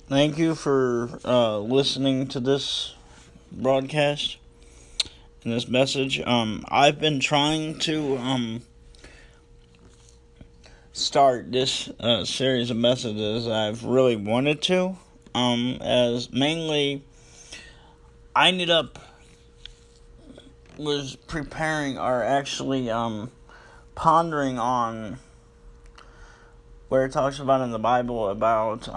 Thank you for listening to this broadcast and this message. I've been trying to start this series of messages. I've really wanted to, as mainly I ended up was preparing or actually pondering on where it talks about in the Bible about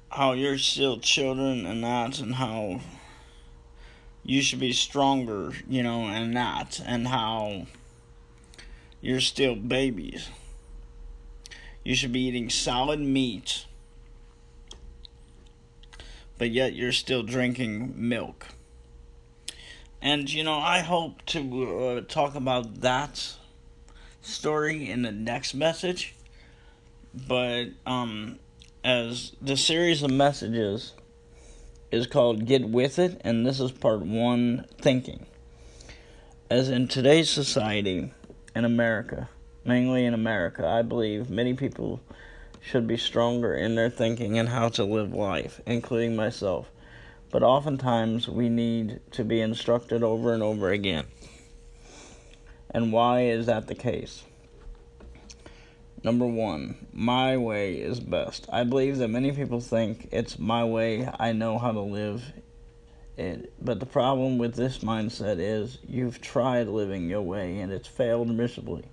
how you're still children and not, and how you should be stronger, and not, and how you're still babies. You should be eating solid meat, but yet you're still drinking milk. And, I hope to talk about that story in the next message. But, as the series of messages is called Get With It, and this is part one, thinking. As in today's society, in America, mainly in America, I believe many people should be stronger in their thinking and how to live life, including myself. But oftentimes we need to be instructed over and over again. And why is that the case? Number one, my way is best. I believe that many people think it's my way, I know how to live it. But the problem with this mindset is you've tried living your way and it's failed miserably.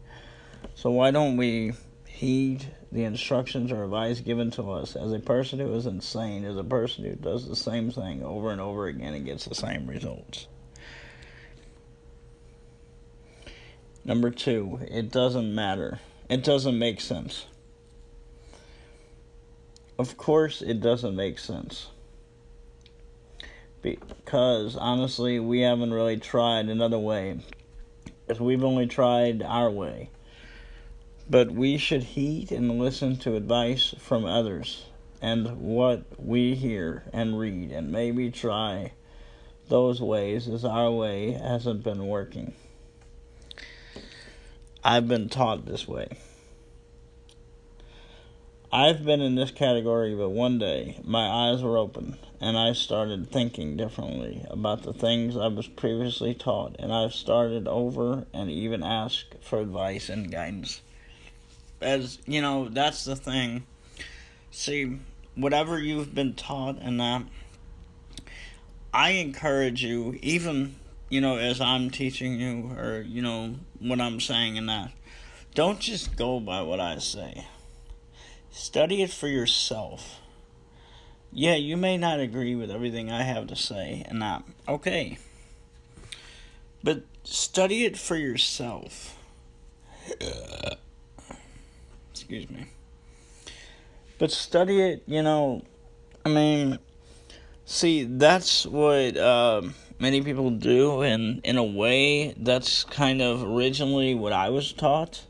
So why don't we heed the instructions or advice given to us? As a person who is insane is a person who does the same thing over and over again and gets the same results. Number two, it doesn't matter. It doesn't make sense. Of course it doesn't make sense. Because, honestly, we haven't really tried another way. Because we've only tried our way. But we should heed and listen to advice from others and what we hear and read, and maybe try those ways, as our way hasn't been working. I've been taught this way. I've been in this category, but one day my eyes were open and I started thinking differently about the things I was previously taught, and I've started over and even asked for advice and guidance. As that's the thing. See, whatever you've been taught and that, I encourage you, even, as I'm teaching you, or, what I'm saying and that, don't just go by what I say. Study it for yourself. Yeah, you may not agree with everything I have to say and that. Okay. But study it for yourself. Excuse me. But study it, see, that's what many people do, and in a way, that's kind of originally what I was taught.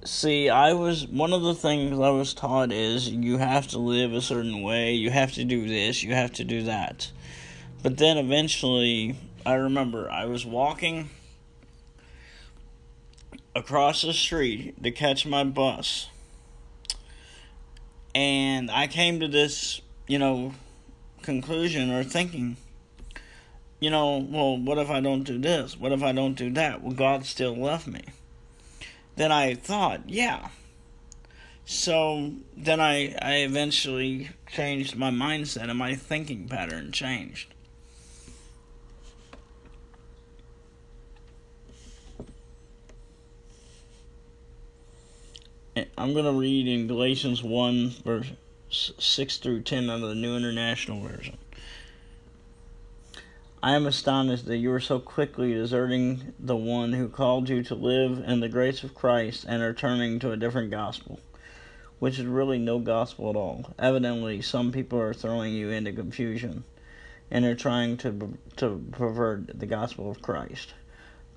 See, one of the things I was taught is you have to live a certain way, you have to do this, you have to do that. But then eventually, I remember I was walking across the street to catch my bus, and I came to this, conclusion or thinking, well, what if I don't do this? What if I don't do that? Well, God still left me. Then I thought, yeah. So then I eventually changed my mindset, and my thinking pattern changed. I'm going to read in Galatians 1, verse 6 through 10 out of the New International Version. I am astonished that you are so quickly deserting the one who called you to live in the grace of Christ and are turning to a different gospel, which is really no gospel at all. Evidently, some people are throwing you into confusion and are trying to pervert the gospel of Christ.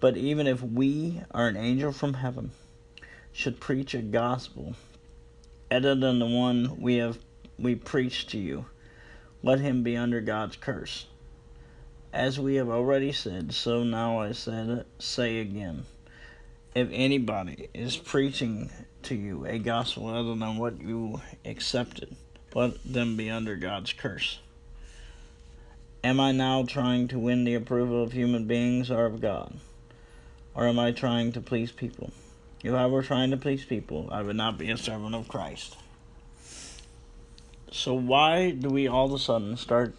But even if we or an angel from heaven should preach a gospel other than the one we preach to you, let him be under God's curse. As we have already said, so now I say again. if anybody is preaching to you a gospel other than what you accepted, let them be under God's curse. Am I now trying to win the approval of human beings or of God? Or am I trying to please people? If I were trying to please people, I would not be a servant of Christ. So why are we all of a sudden starting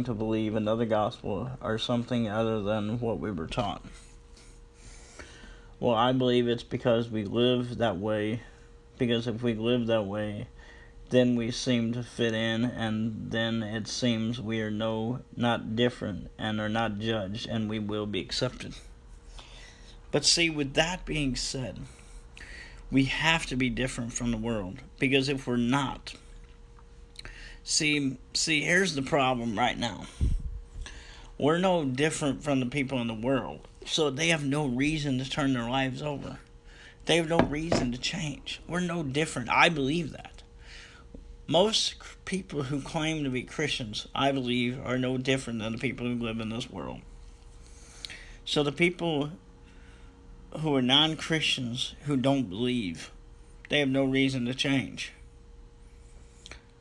to believe another gospel or something other than what we were taught? Well, I believe it's because we live that way. Because if we live that way, then we seem to fit in, and then it seems we are not different and are not judged, and we will be accepted. But see, with that being said, we have to be different from the world, because if we're not, see, here's the problem right now. We're no different from the people in the world, so they have no reason to turn their lives over. They have no reason to change. We're no different. I believe that. Most people who claim to be Christians, I believe, are no different than the people who live in this world. So the people who are non-Christians, who don't believe, they have no reason to change.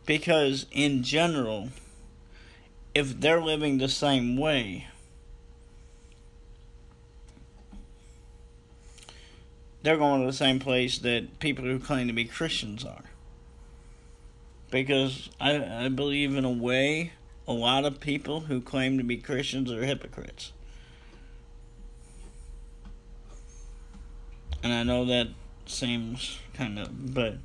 Because in general, if they're living the same way, they're going to the same place that people who claim to be Christians are. Because I believe, in a way, a lot of people who claim to be Christians are hypocrites. And I know that seems kind of, but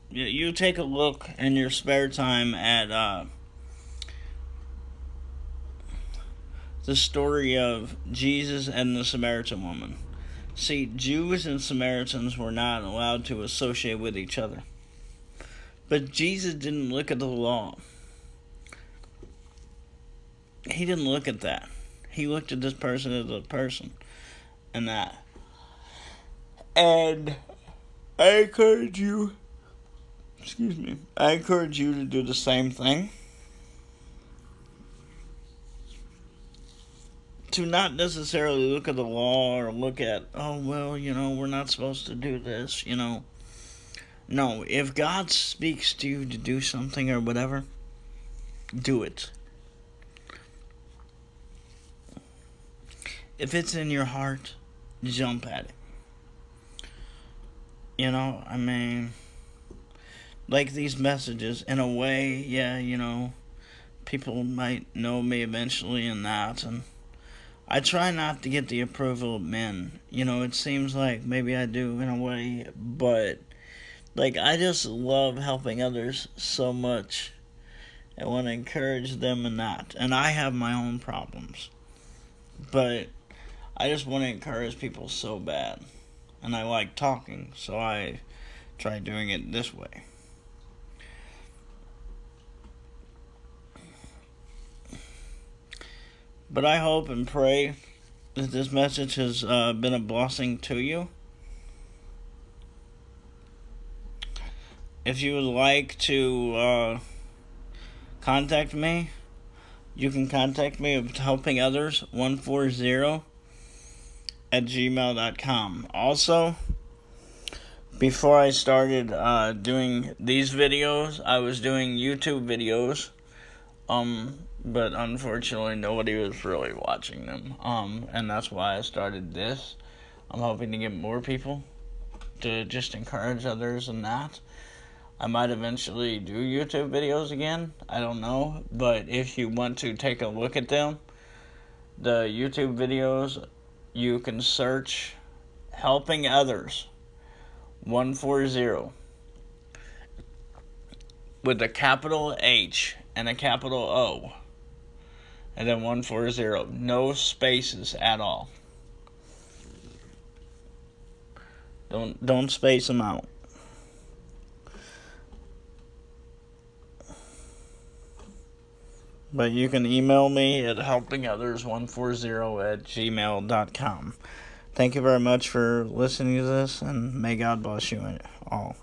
you take a look in your spare time at the story of Jesus and the Samaritan woman. See, Jews and Samaritans were not allowed to associate with each other. But Jesus didn't look at the law. He didn't look at that. He looked at this person as a person. And that. And I encourage you to do the same thing. To not necessarily look at the law or look at, we're not supposed to do this, No, if God speaks to you to do something or whatever, do it. If it's in your heart, jump at it. Like these messages, in a way, people might know me eventually and that, and I try not to get the approval of men. It seems like maybe I do in a way, but I just love helping others so much. I want to encourage them in that. And I have my own problems. But I just want to encourage people so bad. And I like talking, so I try doing it this way. But I hope and pray that this message has been a blessing to you. If you would like to contact me, you can contact me at helpingothers140@gmail.com. Also, before I started doing these videos, I was doing YouTube videos. But unfortunately nobody was really watching them. And that's why I started this. I'm hoping to get more people to just encourage others and that. I might eventually do YouTube videos again. I don't know. But if you want to take a look at them, the YouTube videos, you can search Helping Others 140 with a capital H and a capital O. And then 140. No spaces at all. Don't space them out. But you can email me at helpingothers140@gmail.com. Thank you very much for listening to this, and may God bless you all.